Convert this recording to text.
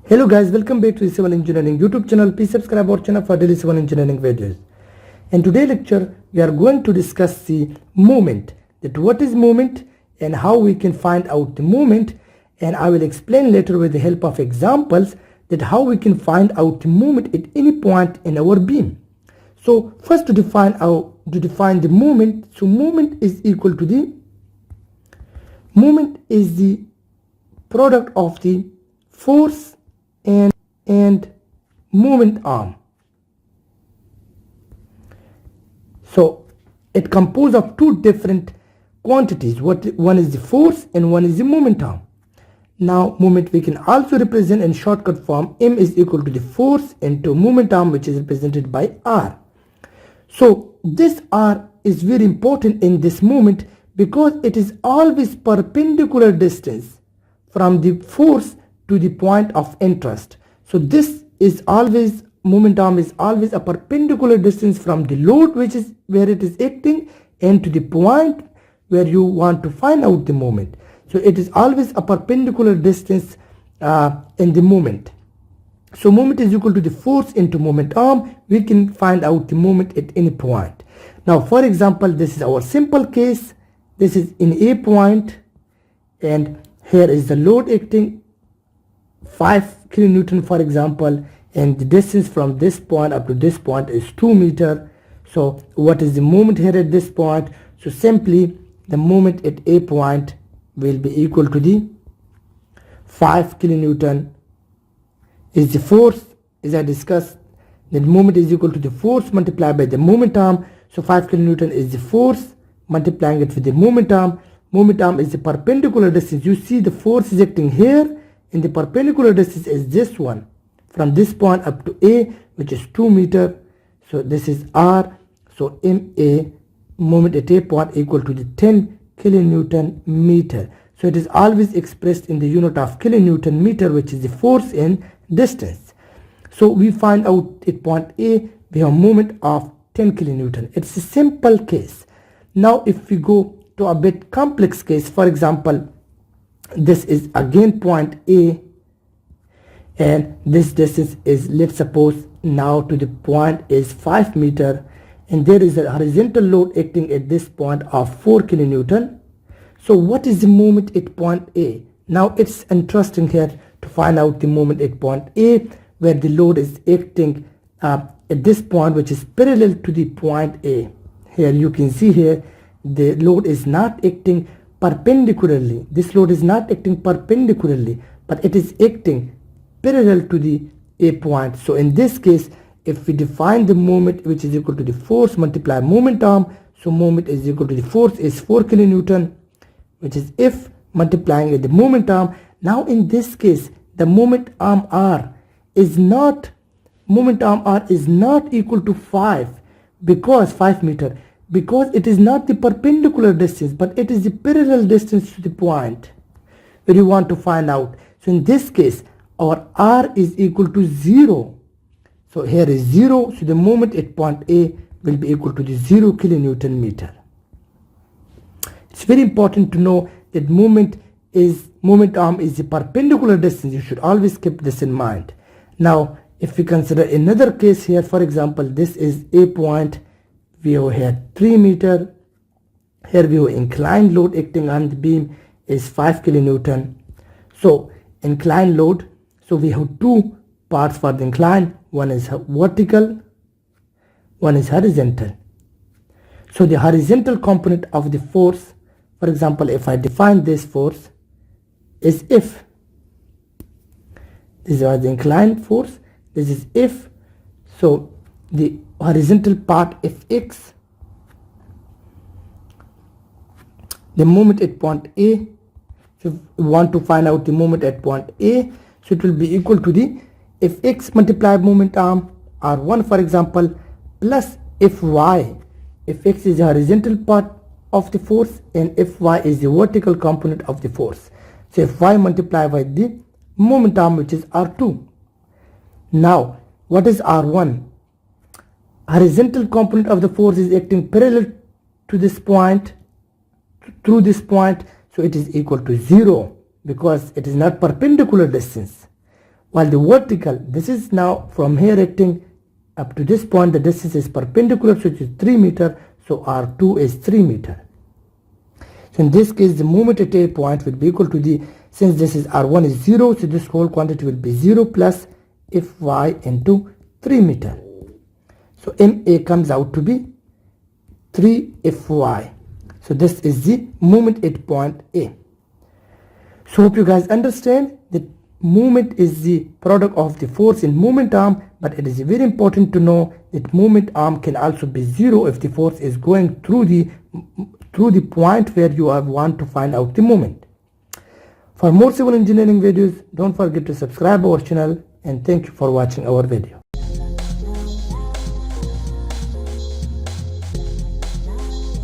Hello guys, welcome back to the Civil Engineering YouTube channel. Please subscribe our channel for daily civil engineering videos. In today's lecture, we are going to discuss the moment, that what is moment and how we can find out the moment, and I will explain later with the help of examples that how we can find out the moment at any point in our beam. So first to define the moment, so moment is equal to the moment is the product of the force and moment arm. So it composed of two different quantities. One is the force and one is the moment arm. Now moment we can also represent in shortcut form. M is equal to the force into moment arm, which is represented by R. So this R is very important in this moment because it is always perpendicular distance from the force to the point of interest. So this is always, moment arm is always a perpendicular distance from the load, which is where it is acting, and to the point where you want to find out the moment. So it is always a perpendicular distance in the moment. So moment is equal to the force into moment arm. We can find out the moment at any point. Now for example, this is our simple case. This is in A point, and here is the load acting 5 kilonewton for example, and the distance from this point up to this point is 2 meter. So what is the moment here at this point? So simply the moment at A point will be equal to the 5 kilonewton is the force, as I discussed. The moment is equal to the force multiplied by the moment arm. So 5 kilonewton is the force, multiplying it with the moment arm. Moment arm is the perpendicular distance. You see the force is acting here, and the perpendicular distance is this one from this point up to A, which is 2 meter. So this is R. So MA, moment at A point, equal to the 10 kilonewton meter. So it is always expressed in the unit of kilonewton meter, which is the force in distance. So we find out at point A we have a moment of 10 kilonewton. It's a simple case. Now if we go to a bit complex case, for example, this is again point A, and this distance is, let's suppose now to the point is 5 meter, and there is a horizontal load acting at this point of 4 kilonewton. So what is the moment at point A? Now it's interesting here to find out the moment at point A, where the load is acting at this point, which is parallel to the point A. Here you can see here the load is not acting perpendicularly. This load is not acting perpendicularly, but it is acting parallel to the A point. So in this case, if we define the moment, which is equal to the force multiplied moment arm, so moment is equal to the force is 4 kilonewton, which is F multiplying with the moment arm. Now in this case, the moment arm R is not equal to 5 because 5 meter, because it is not the perpendicular distance, but it is the parallel distance to the point where you want to find out. So in this case, our R is equal to 0. So here is 0. So the moment at point A will be equal to the 0 kilonewton meter. It's very important to know that moment arm is the perpendicular distance. You should always keep this in mind. Now if we consider another case here, for example, this is A point. We have here 3 meter. Here we have inclined load acting on the beam is 5 kilonewton. So inclined load, so we have two parts for the incline. One is vertical, one is horizontal. So the horizontal component of the force, for example, if I define this force is F. This is the inclined force. This is F. So the horizontal part Fx, the moment at point A. So if we want to find out the moment at point A, so it will be equal to the Fx multiplied moment arm R1 for example, plus Fy. Fx is the horizontal part of the force and Fy is the vertical component of the force. So Fy multiplied by the moment arm, which is R2. Now what is R1? Horizontal component of the force is acting parallel to this point, through this point, so it is equal to 0 because it is not perpendicular distance. while the vertical, this is now from here acting up to this point, the distance is perpendicular, so it is 3 meter, so R2 is 3 meter. So in this case, the moment at a point will be equal to the, since this is R1 is 0, so this whole quantity will be 0 plus Fy into 3 meter. So Ma comes out to be 3 Fy. So this is the moment at point A. So hope you guys understand that moment is the product of the force in moment arm, but it is very important to know that moment arm can also be 0 if the force is going through the point where you want to find out the moment. For more civil engineering videos, don't forget to subscribe our channel, and thank you for watching our video.